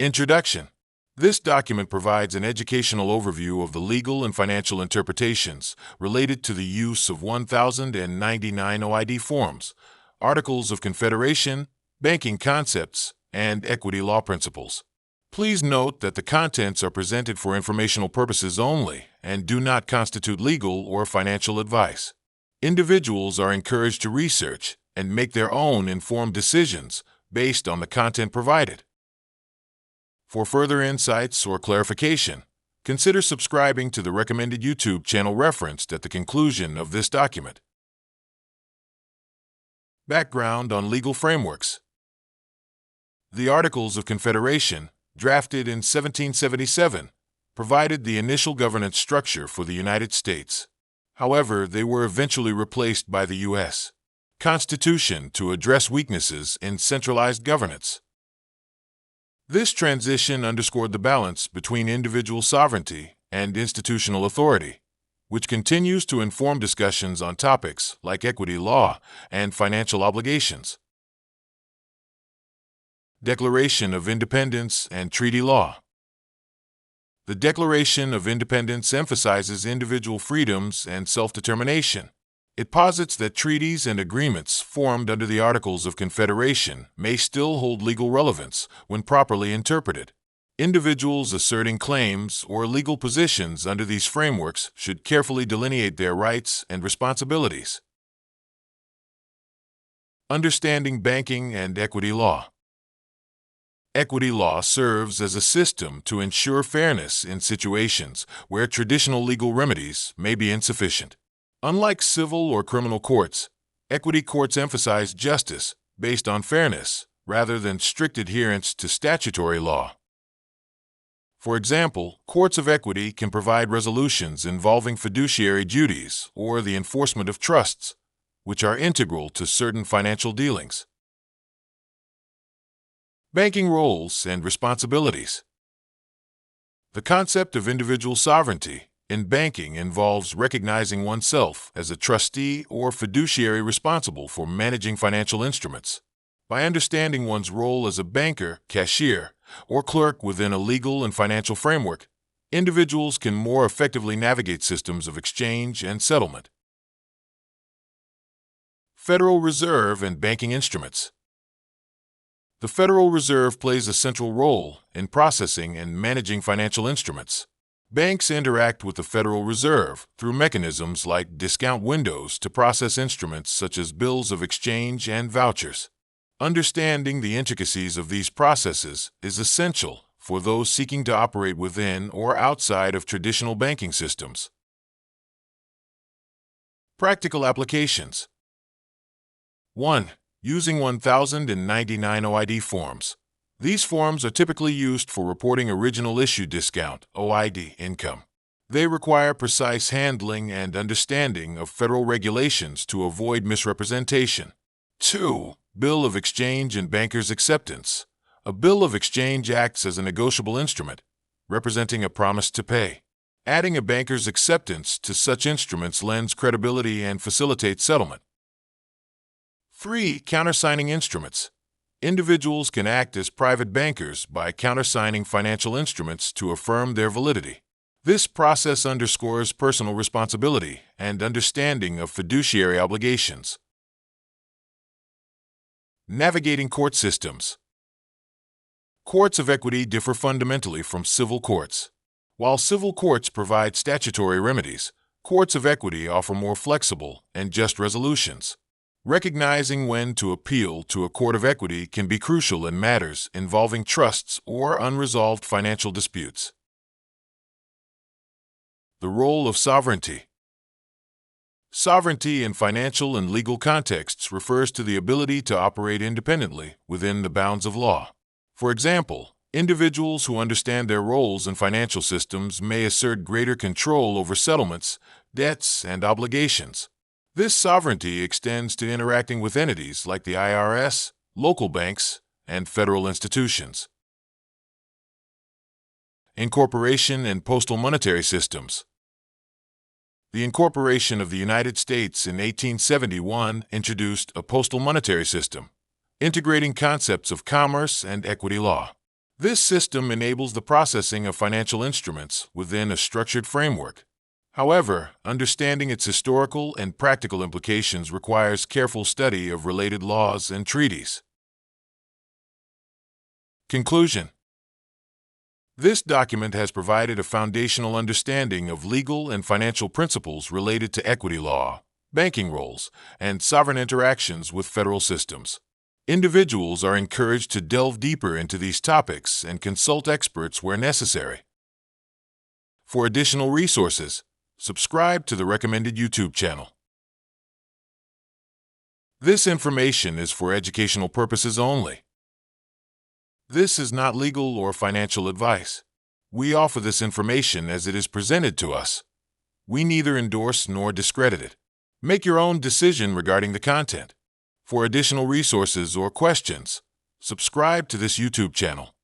Introduction. This document provides an educational overview of the legal and financial interpretations related to the use of 1099 OID forms, Articles of Confederation, banking concepts, and equity law principles. Please note that the contents are presented for informational purposes only and do not constitute legal or financial advice. Individuals are encouraged to research and make their own informed decisions based on the content provided. For further insights or clarification, consider subscribing to the recommended YouTube channel referenced at the conclusion of this document. Background on legal frameworks. The Articles of Confederation, drafted in 1777, provided the initial governance structure for the United States. However, they were eventually replaced by the U.S. Constitution to address weaknesses in centralized governance. This transition underscored the balance between individual sovereignty and institutional authority, which continues to inform discussions on topics like equity law and financial obligations. Declaration of Independence and Treaty Law. The Declaration of Independence emphasizes individual freedoms and self-determination. It posits that treaties and agreements formed under the Articles of Confederation may still hold legal relevance when properly interpreted. Individuals asserting claims or legal positions under these frameworks should carefully delineate their rights and responsibilities. Understanding banking and equity law. Equity law serves as a system to ensure fairness in situations where traditional legal remedies may be insufficient. Unlike civil or criminal courts, equity courts emphasize justice based on fairness rather than strict adherence to statutory law. For example, courts of equity can provide resolutions involving fiduciary duties or the enforcement of trusts, which are integral to certain financial dealings. Banking roles and responsibilities. The concept of individual sovereignty in banking involves recognizing oneself as a trustee or fiduciary responsible for managing financial instruments. By understanding one's role as a banker, cashier, or clerk within a legal and financial framework, individuals can more effectively navigate systems of exchange and settlement. Federal Reserve and banking instruments. The Federal Reserve plays a central role in processing and managing financial instruments. Banks interact with the Federal Reserve through mechanisms like discount windows to process instruments such as bills of exchange and vouchers. Understanding the intricacies of these processes is essential for those seeking to operate within or outside of traditional banking systems. Practical applications. 1. Using 1099 OID forms. These forms are typically used for reporting original issue discount (OID) income. They require precise handling and understanding of federal regulations to avoid misrepresentation. 2. Bill of exchange and banker's acceptance. A bill of exchange acts as a negotiable instrument, representing a promise to pay. Adding a banker's acceptance to such instruments lends credibility and facilitates settlement. 3. Countersigning instruments. Individuals can act as private bankers by countersigning financial instruments to affirm their validity. This process underscores personal responsibility and understanding of fiduciary obligations. Navigating court systems. Courts of equity differ fundamentally from civil courts. While civil courts provide statutory remedies, courts of equity offer more flexible and just resolutions. Recognizing when to appeal to a court of equity can be crucial in matters involving trusts or unresolved financial disputes. The role of sovereignty. Sovereignty in financial and legal contexts refers to the ability to operate independently within the bounds of law. For example, individuals who understand their roles in financial systems may assert greater control over settlements, debts, and obligations. This sovereignty extends to interacting with entities like the IRS, local banks, and federal institutions. Incorporation and postal monetary systems. The incorporation of the United States in 1871 introduced a postal monetary system, integrating concepts of commerce and equity law. This system enables the processing of financial instruments within a structured framework. However, understanding its historical and practical implications requires careful study of related laws and treaties. Conclusion. This document has provided a foundational understanding of legal and financial principles related to equity law, banking roles, and sovereign interactions with federal systems. Individuals are encouraged to delve deeper into these topics and consult experts where necessary. For additional resources, subscribe to the recommended YouTube channel. This information is for educational purposes only. This is not legal or financial advice. We offer this information as it is presented to us. We neither endorse nor discredit it. Make your own decision regarding the content. For additional resources or questions, subscribe to this YouTube channel.